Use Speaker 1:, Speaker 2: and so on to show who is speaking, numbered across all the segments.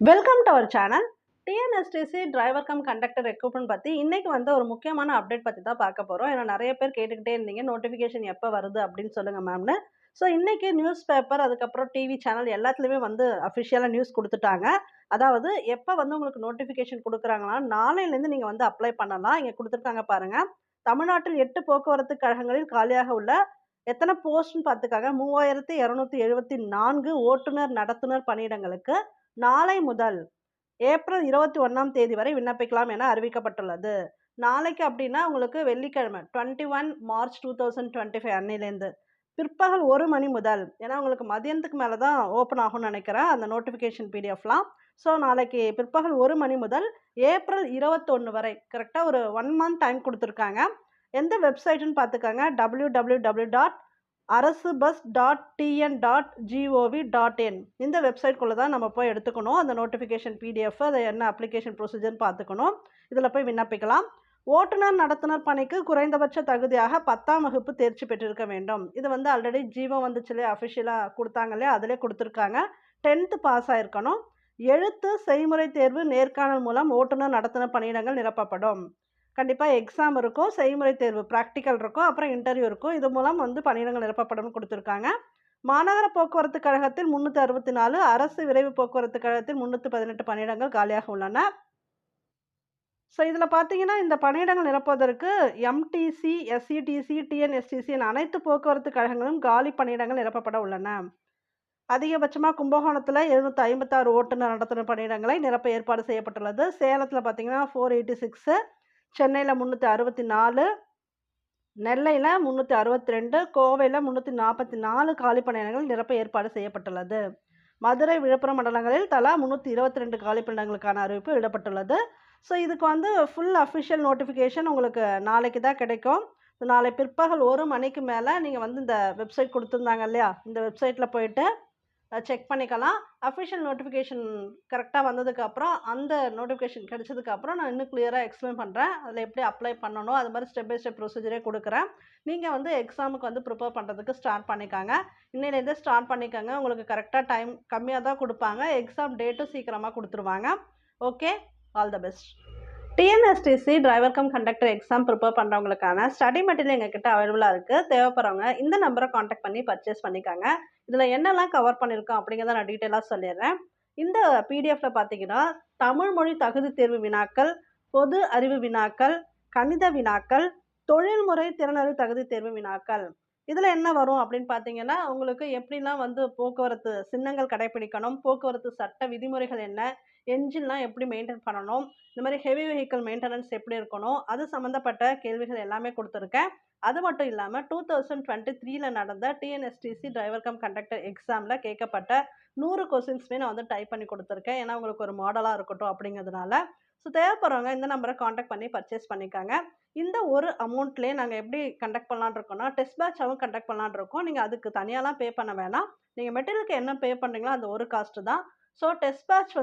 Speaker 1: Welcome to our channel. TNSTC driver cum conductor recruitment பற்றி இன்னைக்கு ஒரு முக்கியமான அப்டேட் பற்றி தான் பார்க்க போகிறோம். ஏன்னா நிறைய பேர் கேட்டுக்கிட்டே இருந்தீங்க நோட்டிஃபிகேஷன் எப்போ வருது அப்படின்னு சொல்லுங்கள் மேம்னு. ஸோ இன்னைக்கு நியூஸ் பேப்பர் அதுக்கப்புறம் டிவி சேனல் எல்லாத்துலேயுமே அஃபிஷியலாக நியூஸ் கொடுத்துட்டாங்க. அதாவது எப்போ உங்களுக்கு நோட்டிஃபிகேஷன் கொடுக்குறாங்கன்னா நாளையிலேருந்து நீங்கள் அப்ளை பண்ணலாம். இங்கே கொடுத்துருக்காங்க பாருங்கள். தமிழ்நாட்டில் 8 போக்குவரத்து கழகங்களில் காலியாக உள்ள எத்தனை போஸ்ட்னு பார்த்துக்காங்க. 3274 ஓட்டுநர் நடத்துனர் பணியிடங்களுக்கு நாளை முதல் ஏப்ரல் 21ஆம் தேதி வரை விண்ணப்பிக்கலாம் என அறிவிக்கப்பட்டுள்ளது. நாளைக்கு அப்படின்னா உங்களுக்கு வெள்ளிக்கிழமை 21 மார்ச் 2025 அன்னையிலேருந்து பிற்பகல் 1 மணி முதல், ஏன்னா உங்களுக்கு மதியானத்துக்கு மேலே தான் ஓப்பன் ஆகும்னு நினைக்கிறேன் அந்த நோட்டிஃபிகேஷன் பிடிஎஃப்லாம். ஸோ நாளைக்கு பிற்பகல் 1 மணி முதல் ஏப்ரல் 21 வரை கரெக்டாக ஒரு 1 மந்த் டைம் கொடுத்துருக்காங்க. எந்த வெப்சைட்டுன்னு பார்த்துக்காங்க. www.arasubus.tn.gov.in இந்த வெப்சைட்குள்ளே தான் நம்ம போய் எடுத்துக்கணும். அந்த நோட்டிஃபிகேஷன் பிடிஎஃப் அதை என்ன அப்ளிகேஷன் ப்ரொசீஜர்னு பார்த்துக்கணும். இதில் போய் விண்ணப்பிக்கலாம். ஓட்டுநர் நடத்துனர் பணிக்கு குறைந்தபட்ச தகுதியாக 10ஆம் வகுப்பு தேர்ச்சி பெற்றிருக்க வேண்டும். இது ஆல்ரெடி ஜீவோ வந்துச்சு இல்லையா, அஃபிஷியலாக கொடுத்தாங்க இல்லையா, அதிலே கொடுத்துருக்காங்க. 10th pass ஆகிருக்கணும். எழுத்து செய்முறை தேர்வு நேர்காணல் மூலம் ஓட்டுநர் நடத்துனர் பணியிடங்கள் நிரப்பப்படும். கண்டிப்பாக எக்ஸாம் இருக்கும், செய்முறை தேர்வு ப்ராக்டிக்கல் இருக்கும், அப்புறம் இன்டர்வியூ இருக்கும். இது மூலம் பணியிடங்கள் நிரப்பப்படும் கொடுத்துருக்காங்க. மாநகர போக்குவரத்து கழகத்தில் 364, அரசு விரைவு போக்குவரத்து கழகத்தில் 318 பணியிடங்கள் காலியாக உள்ளன. ஸோ இதில் பார்த்தீங்கன்னா இந்த பணியிடங்கள் நிரப்புவதற்கு எம்டிசி, எஸ்இடிசி, டிஎன்எஸ்டிசி அனைத்து போக்குவரத்து கழகங்களும் காலி பணியிடங்கள் நிரப்பப்பட உள்ளன. அதிகபட்சமாக கும்பகோணத்தில் 756 ஓட்டுநர் நடத்துனர் பணியிடங்களை நிரப்ப ஏற்பாடு செய்யப்பட்டுள்ளது. சேலத்தில் பார்த்தீங்கன்னா 486, சென்னையில் 364, நெல்லையில் 362, கோவையில் 344 காலி பணியிடங்கள் நிரப்ப ஏற்பாடு செய்யப்பட்டுள்ளது. மதுரை, விழுப்புரம் மண்டலங்களில் தலா 322 காலி பணியிடங்களுக்கான அறிவிப்பு விடப்பட்டுள்ளது. ஸோ இதுக்கு ஃபுல் அஃபிஷியல் நோட்டிஃபிகேஷன் உங்களுக்கு நாளைக்கு தான் கிடைக்கும். நாளை பிற்பகல் 1 மணிக்கு மேலே நீங்கள் இந்த வெப்சைட் கொடுத்துருந்தாங்க இல்லையா, இந்த வெப்சைட்டில் போயிட்டு செக் பண்ணிக்கலாம். அஃபிஷியல் நோட்டிஃபிகேஷன் கரெக்டாக வந்ததுக்கப்புறம் அந்த நோட்டிஃபிகேஷன் கிடைச்சதுக்கப்புறம் நான் இன்னும் கிளியராக எக்ஸ்பிளைன் பண்ணுறேன். அதில் எப்படி அப்ளை பண்ணணும், அது மாதிரி ஸ்டெப் பை ஸ்டெப் ப்ரொசீஜரே கொடுக்குறேன். நீங்கள் எக்ஸாமுக்கு ப்ரிப்பேர் பண்ணுறதுக்கு ஸ்டார்ட் பண்ணிக்காங்க. இன்னையிலேருந்தே ஸ்டார்ட் பண்ணிக்கோங்க. உங்களுக்கு கரெக்டாக டைம் கம்மியாக தான் கொடுப்பாங்க. எக்ஸாம் டேட்டும் சீக்கிரமாக கொடுத்துருவாங்க. Okay, all the best. TNSTC driver cum conductor exam prepare பண்ணுறவங்களுக்கான ஸ்டடி மெட்டீரியல் எங்ககிட்ட அவைலபிளாக இருக்குது. தேவைப்படுறவங்க இந்த நம்பரை காண்டாக்ட் பண்ணி பர்ச்சேஸ் பண்ணிக்காங்க. இதில் என்னெல்லாம் கவர் பண்ணியிருக்கோம் அப்படிங்கிறத நான் டீட்டெயிலாக சொல்லிடுறேன். இந்த பிடிஎஃப்பில் பார்த்தீங்கன்னா தமிழ் மொழி தகுதி தேர்வு வினாக்கள், பொது அறிவு வினாக்கள், கணித வினாக்கள், தொழில்முறை திறனறிவு தகுதி தேர்வு வினாக்கள். இதில் என்ன வரும் அப்படின்னு பார்த்தீங்கன்னா உங்களுக்கு எப்படிலாம் போக்குவரத்து சின்னங்கள் கடைபிடிக்கணும், போக்குவரத்து சட்ட விதிமுறைகள் என்ன, என்ஜின்லாம் எப்படி மெயின்டைன் பண்ணணும், இந்த மாதிரி ஹெவி வெஹிக்கிள் மெயின்டெனன்ஸ் எப்படி இருக்கணும், அது சம்மந்தப்பட்ட கேள்விகள் எல்லாமே கொடுத்துருக்கேன். அது மட்டும் இல்லாமல் 2023 நடந்த டிஎன்எஸ்டிசி டிரைவர் கம் கண்டக்டர் எக்ஸாமில் கேட்கப்பட்ட 100 கொஸ்டின்ஸுமே நான் டைப் பண்ணி கொடுத்துருக்கேன். ஏன்னா உங்களுக்கு ஒரு மாடலாக இருக்கட்டும் அப்படிங்கிறதுனால. ஸோ தேவைப்படுறவங்க இந்த நம்பரை காண்டாக்ட் பண்ணி பர்ச்சேஸ் பண்ணிக்காங்க. இந்த ஒரு அமௌண்ட்லேயே நாங்கள் எப்படி கண்டக்ட் பண்ணலான்னு இருக்கோம்னா டெஸ்ட் பேட்சாகவும் கண்டக்ட் பண்ணலான்னு இருக்கோம். நீங்கள் அதுக்கு தனியாலாம் பே பண்ண வேணாம். நீங்கள் மெட்டீரியலுக்கு என்ன பே பண்ணுறீங்களோ அந்த ஒரு காஸ்ட்டு தான். ஸோ டெஸ்ட் பேட்ச்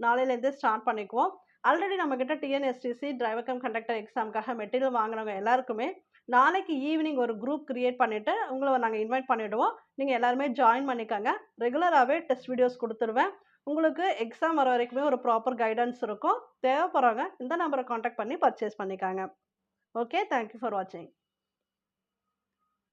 Speaker 1: நாளையிலேருந்தே ஸ்டார்ட் பண்ணிக்குவோம். ஆல்ரெடி நம்மக்கிட்ட டிஎன்எஸ்டிசி டிரைவர் கம் கண்டக்டர் எக்ஸாமுக்காக மெட்டீரியல் வாங்கினவங்க எல்லாருக்குமே நாளைக்கு ஈவினிங் ஒரு குரூப் கிரியேட் பண்ணிவிட்டு உங்களை நாங்கள் இன்வைட் பண்ணிவிடுவோம். நீங்கள் எல்லாருமே ஜாயின் பண்ணிக்கோங்க. ரெகுலராகவே டெஸ்ட் வீடியோஸ் கொடுத்துருவேன். உங்களுக்கு எக்ஸாம் வர வரைக்குமே ஒரு ப்ராப்பர் கைடன்ஸ் இருக்கும். தேவைப்படுறவங்க இந்த நம்பரை காண்டாக்ட் பண்ணி பர்ச்சேஸ் பண்ணிக்காங்க. ஓகே, தேங்க்யூ ஃபார் வாட்சிங்.